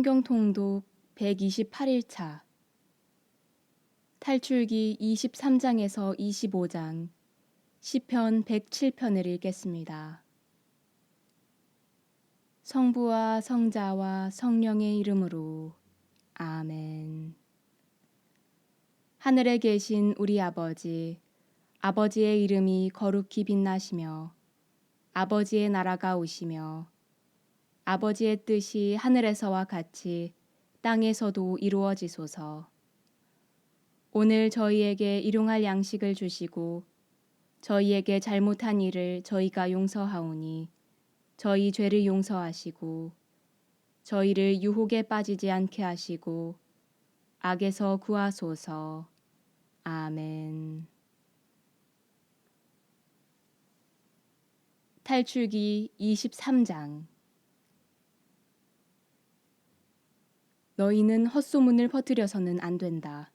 성경 통독 128일차 탈출기 23장에서 25장 시편 107편을 읽겠습니다. 성부와 성자와 성령의 이름으로 아멘. 하늘에 계신 우리 아버지, 아버지의 이름이 거룩히 빛나시며 아버지의 나라가 오시며 아버지의 뜻이 하늘에서와 같이 땅에서도 이루어지소서. 오늘 저희에게 일용할 양식을 주시고 저희에게 잘못한 일을 저희가 용서하오니 저희 죄를 용서하시고 저희를 유혹에 빠지지 않게 하시고 악에서 구하소서. 아멘. 탈출기 23장 너희는 헛소문을 퍼뜨려서는 안 된다.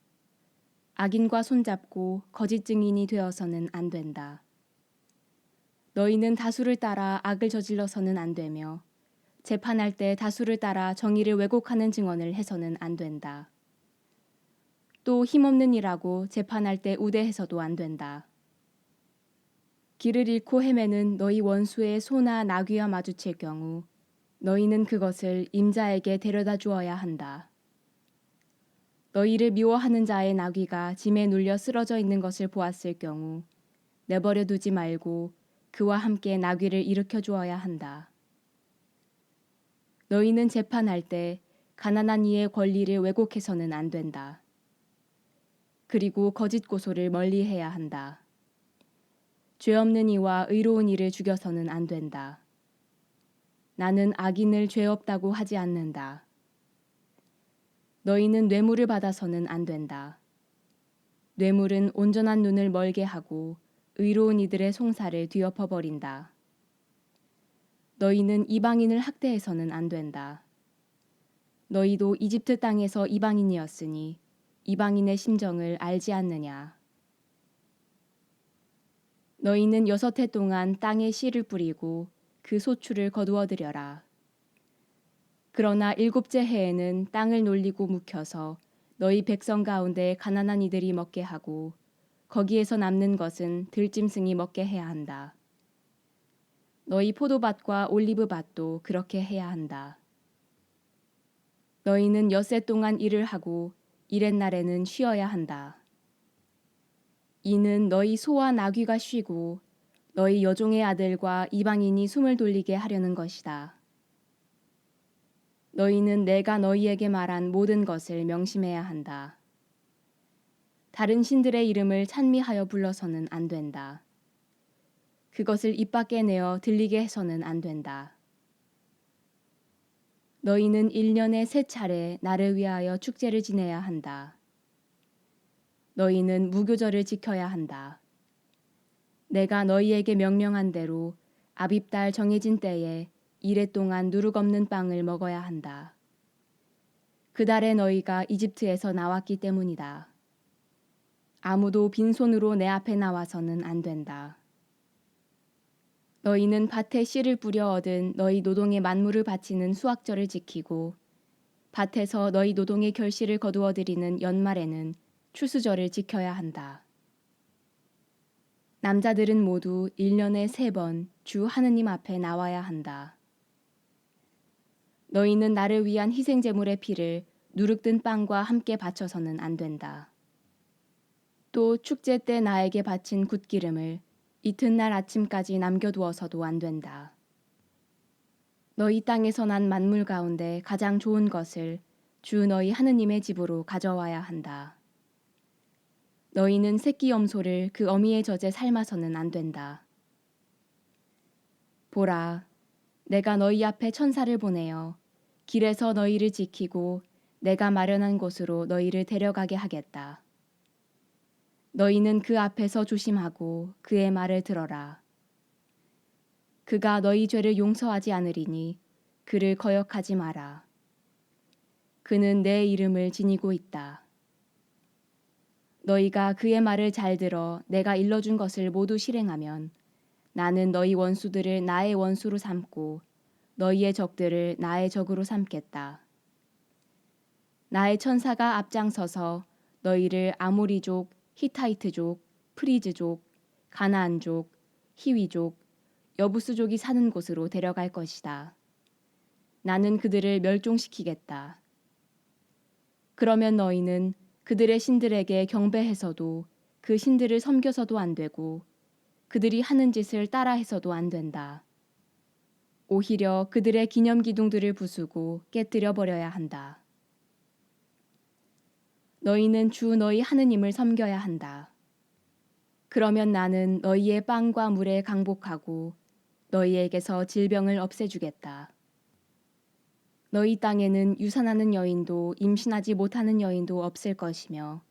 악인과 손잡고 거짓 증인이 되어서는 안 된다. 너희는 다수를 따라 악을 저질러서는 안 되며 재판할 때 다수를 따라 정의를 왜곡하는 증언을 해서는 안 된다. 또 힘없는 일하고 재판할 때 우대해서도 안 된다. 길을 잃고 헤매는 너희 원수의 소나 나귀와 마주칠 경우 너희는 그것을 임자에게 데려다 주어야 한다. 너희를 미워하는 자의 나귀가 짐에 눌려 쓰러져 있는 것을 보았을 경우 내버려 두지 말고 그와 함께 나귀를 일으켜 주어야 한다. 너희는 재판할 때 가난한 이의 권리를 왜곡해서는 안 된다. 그리고 거짓 고소를 멀리해야 한다. 죄 없는 이와 의로운 이를 죽여서는 안 된다. 나는 악인을 죄 없다고 하지 않는다. 너희는 뇌물을 받아서는 안 된다. 뇌물은 온전한 눈을 멀게 하고 의로운 이들의 송사를 뒤엎어 버린다. 너희는 이방인을 학대해서는 안 된다. 너희도 이집트 땅에서 이방인이었으니 이방인의 심정을 알지 않느냐. 너희는 6해 동안 땅에 씨를 뿌리고 그 소출을 거두어들여라. 그러나 7째 해에는 땅을 놀리고 묵혀서 너희 백성 가운데 가난한 이들이 먹게 하고 거기에서 남는 것은 들짐승이 먹게 해야 한다. 너희 포도밭과 올리브밭도 그렇게 해야 한다. 너희는 6해 동안 일을 하고 이렛날에는 쉬어야 한다. 이는 너희 소와 나귀가 쉬고 너희 여종의 아들과 이방인이 숨을 돌리게 하려는 것이다. 너희는 내가 너희에게 말한 모든 것을 명심해야 한다. 다른 신들의 이름을 찬미하여 불러서는 안 된다. 그것을 입 밖에 내어 들리게 해서는 안 된다. 너희는 1년에 3차례 나를 위하여 축제를 지내야 한다. 너희는 무교절을 지켜야 한다. 내가 너희에게 명령한 대로 아빕달 정해진 때에 1해 동안 누룩 없는 빵을 먹어야 한다. 그 달에 너희가 이집트에서 나왔기 때문이다. 아무도 빈손으로 내 앞에 나와서는 안 된다. 너희는 밭에 씨를 뿌려 얻은 너희 노동의 만물을 바치는 수확절을 지키고 밭에서 너희 노동의 결실을 거두어 들이는 연말에는 추수절을 지켜야 한다. 남자들은 모두 1년에 3번 주 하느님 앞에 나와야 한다. 너희는 나를 위한 희생제물의 피를 누룩든 빵과 함께 바쳐서는 안 된다. 또 축제 때 나에게 바친 굿기름을 이튿날 아침까지 남겨두어서도 안 된다. 너희 땅에서 난 만물 가운데 가장 좋은 것을 주 너희 하느님의 집으로 가져와야 한다. 너희는 새끼 염소를 그 어미의 젖에 삶아서는 안 된다. 보라, 내가 너희 앞에 천사를 보내어 길에서 너희를 지키고 내가 마련한 곳으로 너희를 데려가게 하겠다. 너희는 그 앞에서 조심하고 그의 말을 들어라. 그가 너희 죄를 용서하지 않으리니 그를 거역하지 마라. 그는 내 이름을 지니고 있다. 너희가 그의 말을 잘 들어 내가 일러준 것을 모두 실행하면 나는 너희 원수들을 나의 원수로 삼고 너희의 적들을 나의 적으로 삼겠다. 나의 천사가 앞장서서 너희를 아모리족, 히타이트족, 프리즈족, 가나안족, 히위족, 여부스족이 사는 곳으로 데려갈 것이다. 나는 그들을 멸종시키겠다. 그러면 너희는 그들의 신들에게 경배해서도 그 신들을 섬겨서도 안 되고 그들이 하는 짓을 따라해서도 안 된다. 오히려 그들의 기념기둥들을 부수고 깨뜨려 버려야 한다. 너희는 주 너희 하느님을 섬겨야 한다. 그러면 나는 너희의 빵과 물에 강복하고 너희에게서 질병을 없애주겠다. 너희 땅에는 유산하는 여인도 임신하지 못하는 여인도 없을 것이며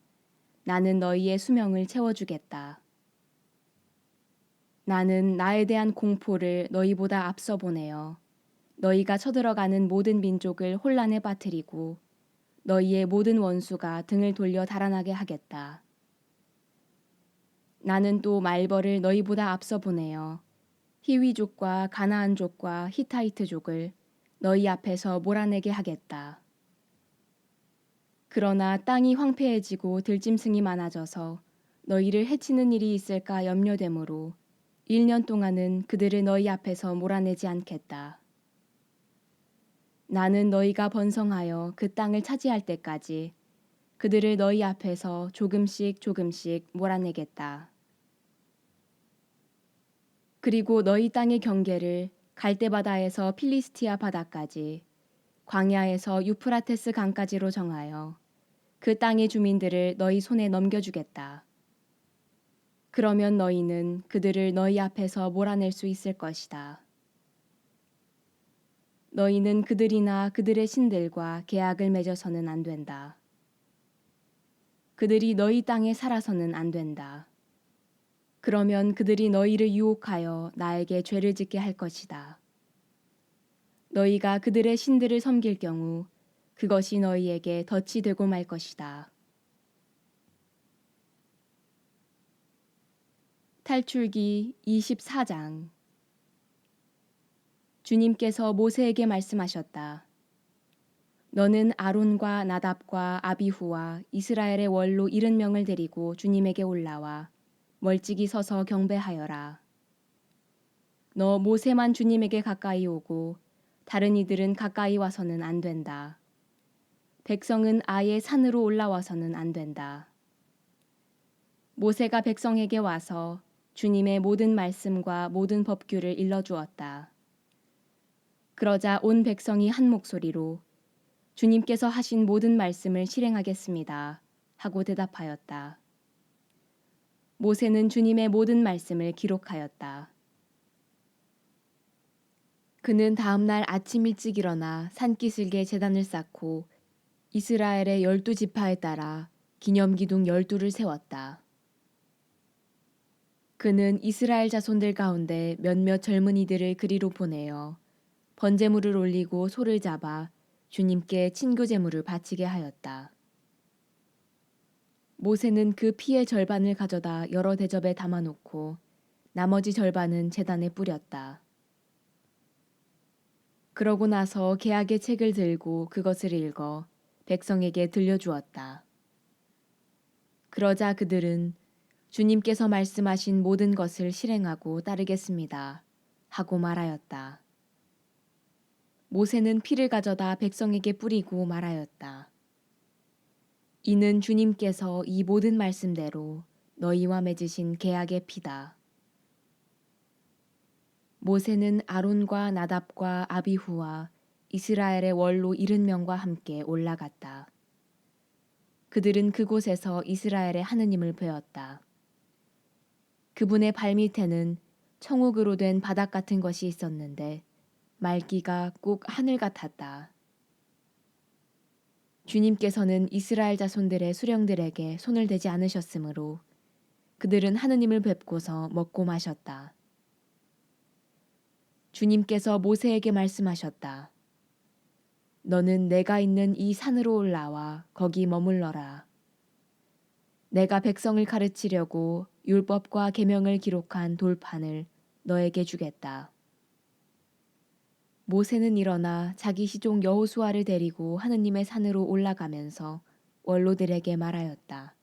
나는 너희의 수명을 채워주겠다. 나는 나에 대한 공포를 너희보다 앞서 보내어 너희가 쳐들어가는 모든 민족을 혼란에 빠뜨리고 너희의 모든 원수가 등을 돌려 달아나게 하겠다. 나는 또 말벌을 너희보다 앞서 보내어 히위족과 가나안족과 히타이트족을 너희 앞에서 몰아내게 하겠다. 그러나 땅이 황폐해지고 들짐승이 많아져서 너희를 해치는 일이 있을까 염려되므로 1년 동안은 그들을 너희 앞에서 몰아내지 않겠다. 나는 너희가 번성하여 그 땅을 차지할 때까지 그들을 너희 앞에서 조금씩 조금씩 몰아내겠다. 그리고 너희 땅의 경계를 갈대바다에서 필리스티아 바다까지 광야에서 유프라테스 강까지로 정하여 그 땅의 주민들을 너희 손에 넘겨주겠다. 그러면 너희는 그들을 너희 앞에서 몰아낼 수 있을 것이다. 너희는 그들이나 그들의 신들과 계약을 맺어서는 안 된다. 그들이 너희 땅에 살아서는 안 된다. 그러면 그들이 너희를 유혹하여 나에게 죄를 짓게 할 것이다. 너희가 그들의 신들을 섬길 경우 그것이 너희에게 덫이 되고 말 것이다. 탈출기 24장. 주님께서 모세에게 말씀하셨다. 너는 아론과 나답과 아비후와 이스라엘의 원로 70명을 데리고 주님에게 올라와 멀찍이 서서 경배하여라. 너 모세만 주님에게 가까이 오고 다른 이들은 가까이 와서는 안 된다. 백성은 아예 산으로 올라와서는 안 된다. 모세가 백성에게 와서 주님의 모든 말씀과 모든 법규를 일러주었다. 그러자 온 백성이 한 목소리로 주님께서 하신 모든 말씀을 실행하겠습니다. 하고 대답하였다. 모세는 주님의 모든 말씀을 기록하였다. 그는 다음 날 아침 일찍 일어나 산기슭에 제단을 쌓고 이스라엘의 12지파에 따라 기념기둥 12를 세웠다. 그는 이스라엘 자손들 가운데 몇몇 젊은이들을 그리로 보내어 번제물을 올리고 소를 잡아 주님께 친교 제물을 바치게 하였다. 모세는 그 피의 절반을 가져다 여러 대접에 담아놓고 나머지 절반은 제단에 뿌렸다. 그러고 나서 계약의 책을 들고 그것을 읽어 백성에게 들려주었다. 그러자 그들은 주님께서 말씀하신 모든 것을 실행하고 따르겠습니다. 하고 말하였다. 모세는 피를 가져다 백성에게 뿌리고 말하였다. 이는 주님께서 이 모든 말씀대로 너희와 맺으신 계약의 피다. 모세는 아론과 나답과 아비후와 이스라엘의 원로 70명과 함께 올라갔다. 그들은 그곳에서 이스라엘의 하느님을 배웠다. 그분의 발밑에는 청옥으로 된 바닥 같은 것이 있었는데 맑기가 꼭 하늘 같았다. 주님께서는 이스라엘 자손들의 수령들에게 손을 대지 않으셨으므로 그들은 하느님을 뵙고서 먹고 마셨다. 주님께서 모세에게 말씀하셨다. 너는 내가 있는 이 산으로 올라와 거기 머물러라. 내가 백성을 가르치려고 율법과 계명을 기록한 돌판을 너에게 주겠다. 모세는 일어나 자기 시종 여호수아를 데리고 하느님의 산으로 올라가면서 원로들에게 말하였다.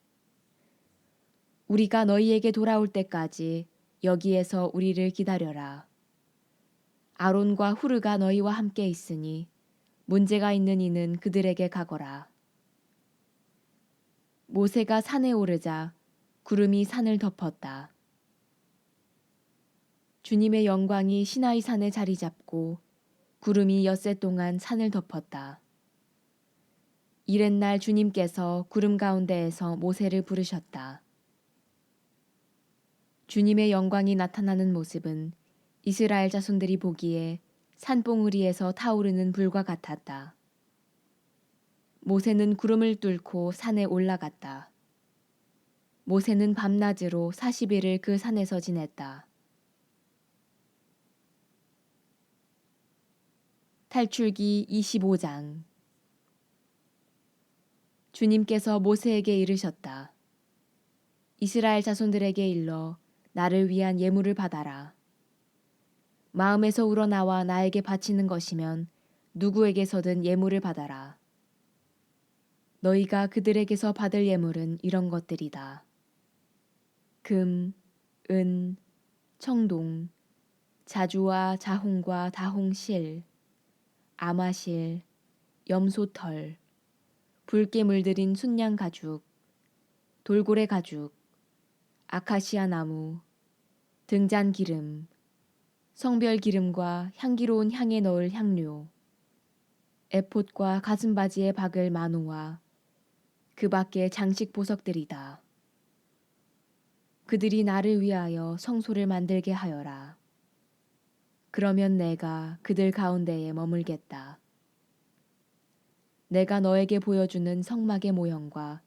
우리가 너희에게 돌아올 때까지 여기에서 우리를 기다려라. 아론과 후르가 너희와 함께 있으니 문제가 있는 이는 그들에게 가거라. 모세가 산에 오르자 구름이 산을 덮었다. 주님의 영광이 시나이 산에 자리 잡고 구름이 엿새 동안 산을 덮었다. 이튿날 주님께서 구름 가운데에서 모세를 부르셨다. 주님의 영광이 나타나는 모습은 이스라엘 자손들이 보기에 산봉우리에서 타오르는 불과 같았다. 모세는 구름을 뚫고 산에 올라갔다. 모세는 밤낮으로 40일을 그 산에서 지냈다. 탈출기 25장. 주님께서 모세에게 이르셨다. 이스라엘 자손들에게 일러 나를 위한 예물을 받아라. 마음에서 우러나와 나에게 바치는 것이면 누구에게서든 예물을 받아라. 너희가 그들에게서 받을 예물은 이런 것들이다. 금, 은, 청동, 자주와 자홍과 다홍실, 아마실, 염소털, 붉게 물들인 순양 가죽, 돌고래 가죽, 아카시아 나무, 등잔 기름, 성별 기름과 향기로운 향에 넣을 향료, 에봇과 가슴바지에 박을 마노와 그 밖의 장식 보석들이다. 그들이 나를 위하여 성소를 만들게 하여라. 그러면 내가 그들 가운데에 머물겠다. 내가 너에게 보여주는 성막의 모형과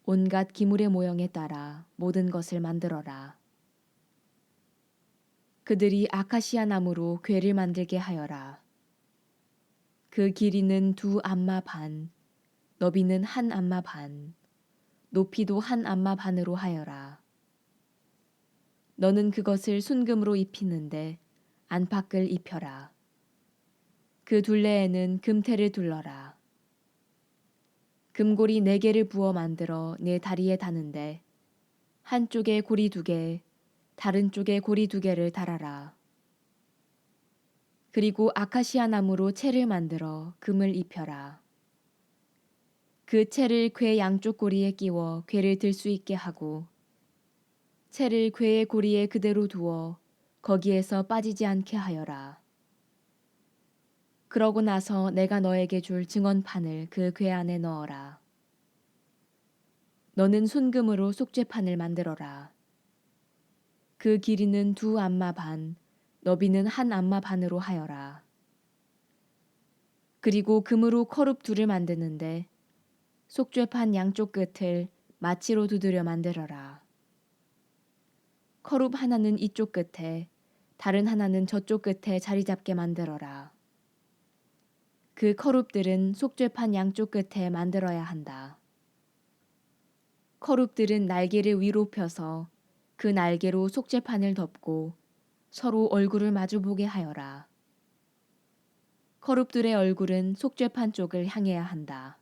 온갖 기물의 모형에 따라 모든 것을 만들어라. 그들이 아카시아 나무로 궤를 만들게 하여라. 그 길이는 2 암마 반, 너비는 1 암마 반, 높이도 1 암마 반으로 하여라. 너는 그것을 순금으로 입히는데 안팎을 입혀라. 그 둘레에는 금테를 둘러라. 금고리 4개를 부어 만들어 네 다리에 다는데 한쪽에 고리 2개, 다른 쪽에 고리 2개를 달아라. 그리고 아카시아 나무로 채를 만들어 금을 입혀라. 그 채를 궤 양쪽 고리에 끼워 궤를 들 수 있게 하고 채를 궤의 고리에 그대로 두어 거기에서 빠지지 않게 하여라. 그러고 나서 내가 너에게 줄 증언판을 그 궤 안에 넣어라. 너는 순금으로 속죄판을 만들어라. 그 길이는 2 암마 반, 너비는 1 암마 반으로 하여라. 그리고 금으로 커룹 2를 만드는데 속죄판 양쪽 끝을 마치로 두드려 만들어라. 커룹 하나는 이쪽 끝에, 다른 하나는 저쪽 끝에 자리 잡게 만들어라. 그 커룹들은 속죄판 양쪽 끝에 만들어야 한다. 커룹들은 날개를 위로 펴서 그 날개로 속죄판을 덮고 서로 얼굴을 마주보게 하여라. 커룹들의 얼굴은 속죄판 쪽을 향해야 한다.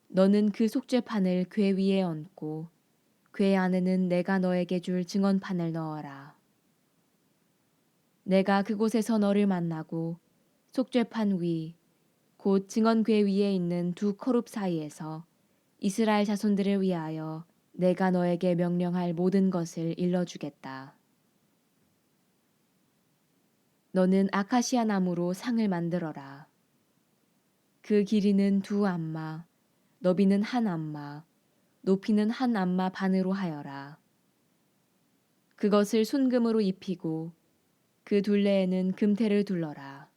너는 그 속죄판을 궤 위에 얹고 궤 안에는 내가 너에게 줄 증언판을 넣어라. 내가 그곳에서 너를 만나고 속죄판 위, 곧 증언궤 위에 있는 2 커룹 사이에서 이스라엘 자손들을 위하여 내가 너에게 명령할 모든 것을 일러주겠다. 너는 아카시아 나무로 상을 만들어라. 그 길이는 2 암마, 너비는 1 암마, 높이는 1 암마 반으로 하여라. 그것을 순금으로 입히고 그 둘레에는 금테를 둘러라.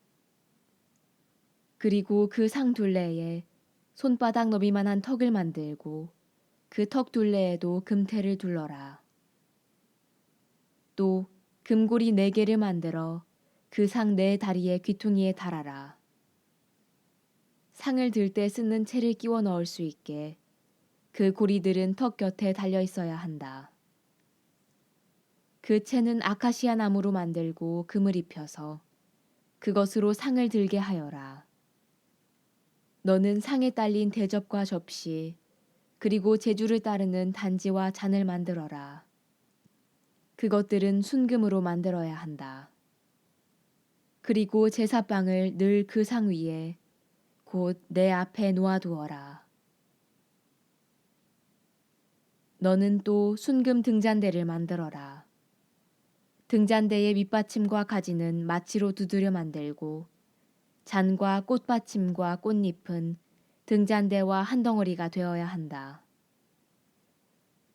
그리고 그 상 둘레에 손바닥 너비만한 턱을 만들고 그 턱 둘레에도 금테를 둘러라. 또 금고리 4개를 만들어 그 상 4다리의 귀퉁이에 달아라. 상을 들 때 쓰는 채를 끼워 넣을 수 있게 그 고리들은 턱 곁에 달려 있어야 한다. 그 채는 아카시아 나무로 만들고 금을 입혀서 그것으로 상을 들게 하여라. 너는 상에 딸린 대접과 접시 그리고 제주를 따르는 단지와 잔을 만들어라. 그것들은 순금으로 만들어야 한다. 그리고 제사빵을 늘 그 상 위에 곧 내 앞에 놓아두어라. 너는 또 순금 등잔대를 만들어라. 등잔대의 밑받침과 가지는 마치로 두드려 만들고 잔과 꽃받침과 꽃잎은 등잔대와 한 덩어리가 되어야 한다.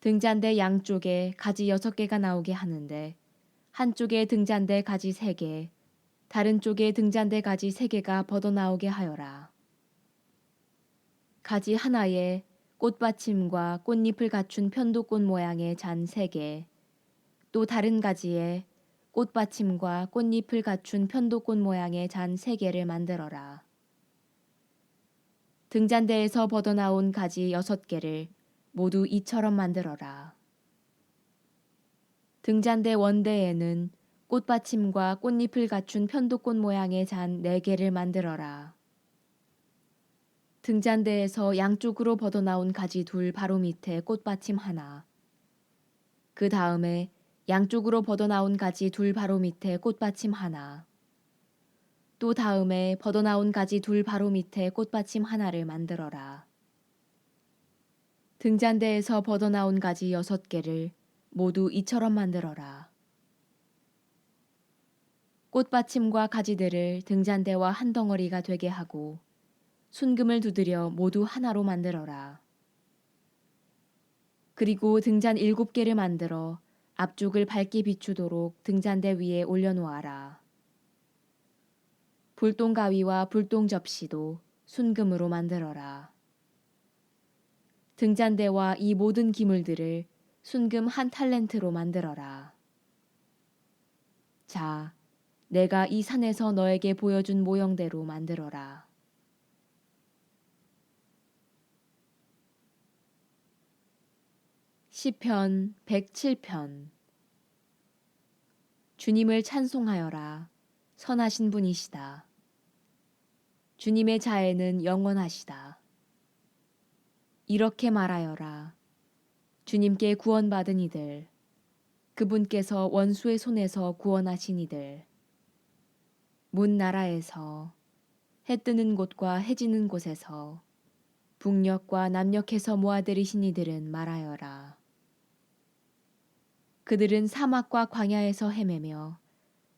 등잔대 양쪽에 가지 6개가 나오게 하는데 한쪽에 등잔대 가지 3개, 다른 쪽에 등잔대 가지 3개가 벗어나오게 하여라. 가지 하나에 꽃받침과 꽃잎을 갖춘 편도꽃 모양의 잔 3개, 또 다른 가지에 꽃받침과 꽃잎을 갖춘 편도꽃 모양의 잔 3개를 만들어라. 등잔대에서 벗어나온 가지 6개를 모두 이처럼 만들어라. 등잔대 원대에는 꽃받침과 꽃잎을 갖춘 편도꽃 모양의 잔 4개를 만들어라. 등잔대에서 양쪽으로 벗어나온 가지 2 바로 밑에 꽃받침 하나. 그 다음에 양쪽으로 벗어나온 가지 2 바로 밑에 꽃받침 하나. 또 다음에 벗어나온 가지 2 바로 밑에 꽃받침 하나를 만들어라. 등잔대에서 벗어나온 가지 6개를 모두 이처럼 만들어라. 꽃받침과 가지들을 등잔대와 한 덩어리가 되게 하고 순금을 두드려 모두 하나로 만들어라. 그리고 등잔 7개를 만들어 앞쪽을 밝게 비추도록 등잔대 위에 올려놓아라. 불똥 가위와 불똥 접시도 순금으로 만들어라. 등잔대와 이 모든 기물들을 순금 1 탈렌트로 만들어라. 자, 내가 이 산에서 너에게 보여준 모형대로 만들어라. 시편 107편. 주님을 찬송하여라. 선하신 분이시다. 주님의 자애는 영원하시다. 이렇게 말하여라. 주님께 구원받은 이들, 그분께서 원수의 손에서 구원하신 이들, 문 나라에서, 해 뜨는 곳과 해 지는 곳에서, 북녘과 남녘에서 모아들이신 이들은 말하여라. 그들은 사막과 광야에서 헤매며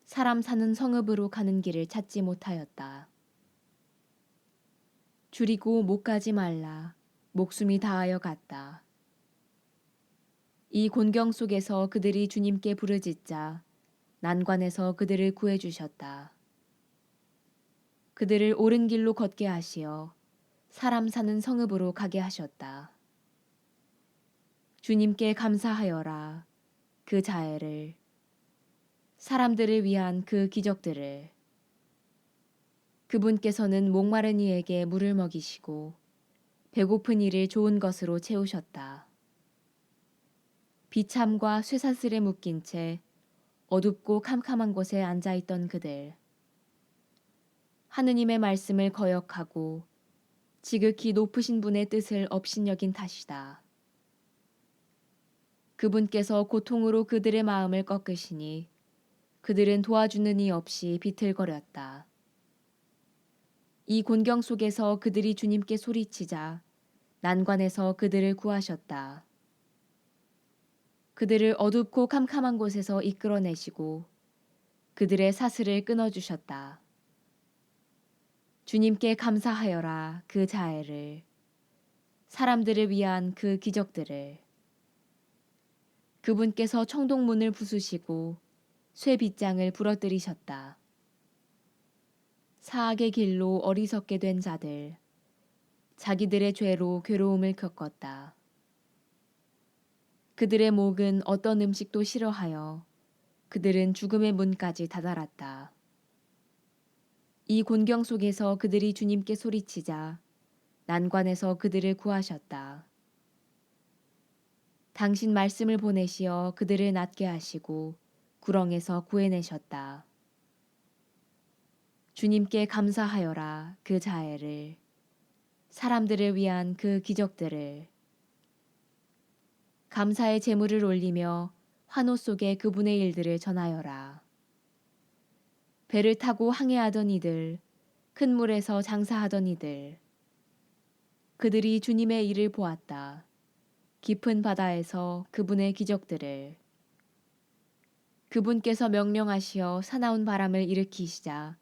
사람 사는 성읍으로 가는 길을 찾지 못하였다. 줄이고 못 가지 말라. 목숨이 다하여 갔다. 이 곤경 속에서 그들이 주님께 부르짖자 난관에서 그들을 구해주셨다. 그들을 옳은 길로 걷게 하시어 사람 사는 성읍으로 가게 하셨다. 주님께 감사하여라. 그 자애를, 사람들을 위한 그 기적들을. 그분께서는 목마른 이에게 물을 먹이시고 배고픈 이를 좋은 것으로 채우셨다. 비참과 쇠사슬에 묶인 채 어둡고 캄캄한 곳에 앉아있던 그들. 하느님의 말씀을 거역하고 지극히 높으신 분의 뜻을 업신여긴 탓이다. 그분께서 고통으로 그들의 마음을 꺾으시니 그들은 도와주는 이 없이 비틀거렸다. 이 곤경 속에서 그들이 주님께 소리치자 난관에서 그들을 구하셨다. 그들을 어둡고 캄캄한 곳에서 이끌어내시고 그들의 사슬을 끊어주셨다. 주님께 감사하여라. 그 자애를, 사람들을 위한 그 기적들을. 그분께서 청동문을 부수시고 쇠 빗장을 부러뜨리셨다. 사악의 길로 어리석게 된 자들, 자기들의 죄로 괴로움을 겪었다. 그들의 목은 어떤 음식도 싫어하여 그들은 죽음의 문까지 다다랐다. 이 곤경 속에서 그들이 주님께 소리치자 난관에서 그들을 구하셨다. 당신 말씀을 보내시어 그들을 낫게 하시고 구렁에서 구해내셨다. 주님께 감사하여라 그 자애를, 사람들을 위한 그 기적들을. 감사의 제물을 올리며 환호 속에 그분의 일들을 전하여라. 배를 타고 항해하던 이들, 큰 물에서 장사하던 이들, 그들이 주님의 일을 보았다. 깊은 바다에서 그분의 기적들을. 그분께서 명령하시어 사나운 바람을 일으키시자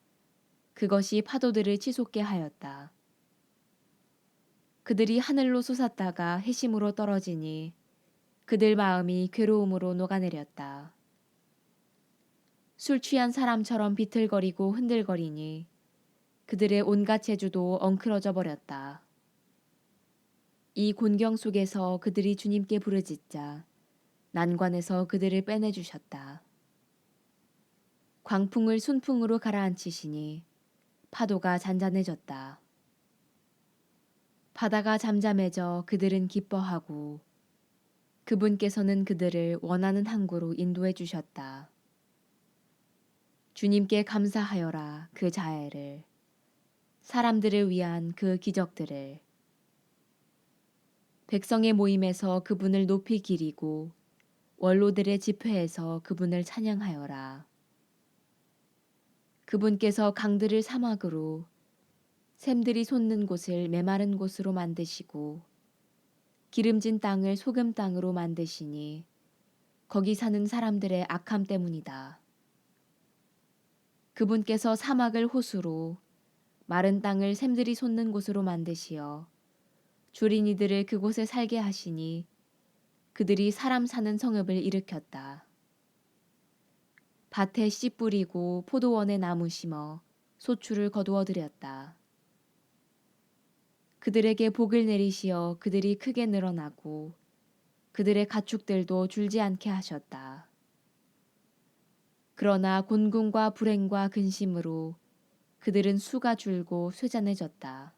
그것이 파도들을 치솟게 하였다. 그들이 하늘로 솟았다가 해심으로 떨어지니 그들 마음이 괴로움으로 녹아내렸다. 술 취한 사람처럼 비틀거리고 흔들거리니 그들의 온갖 재주도 엉클어져 버렸다. 이 곤경 속에서 그들이 주님께 부르짖자 난관에서 그들을 빼내주셨다. 광풍을 순풍으로 가라앉히시니 파도가 잔잔해졌다. 바다가 잠잠해져 그들은 기뻐하고 그분께서는 그들을 원하는 항구로 인도해 주셨다. 주님께 감사하여라 그 자애를, 사람들을 위한 그 기적들을. 백성의 모임에서 그분을 높이 기리고 원로들의 집회에서 그분을 찬양하여라. 그분께서 강들을 사막으로, 샘들이 솟는 곳을 메마른 곳으로 만드시고 기름진 땅을 소금 땅으로 만드시니 거기 사는 사람들의 악함 때문이다. 그분께서 사막을 호수로, 마른 땅을 샘들이 솟는 곳으로 만드시어 줄인 이들을 그곳에 살게 하시니 그들이 사람 사는 성읍을 일으켰다. 밭에 씨 뿌리고 포도원에 나무 심어 소출을 거두어 들였다. 그들에게 복을 내리시어 그들이 크게 늘어나고 그들의 가축들도 줄지 않게 하셨다. 그러나 곤궁과 불행과 근심으로 그들은 수가 줄고 쇠잔해졌다.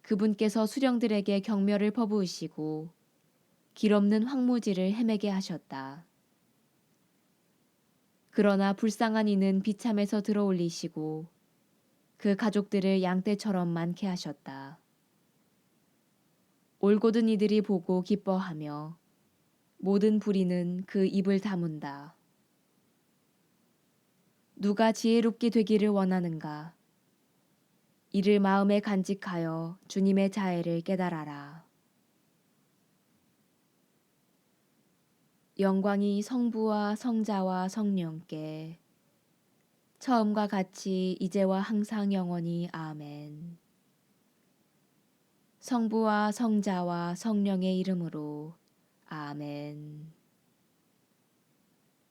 그분께서 수령들에게 경멸을 퍼부으시고 길 없는 황무지를 헤매게 하셨다. 그러나 불쌍한 이는 비참에서 들어올리시고 그 가족들을 양떼처럼 많게 하셨다. 올곧은 이들이 보고 기뻐하며 모든 불의는 그 입을 다문다. 누가 지혜롭게 되기를 원하는가? 이를 마음에 간직하여 주님의 자애를 깨달아라. 영광이 성부와 성자와 성령께 처음과 같이 이제와 항상 영원히 아멘. 성부와 성자와 성령의 이름으로 아멘.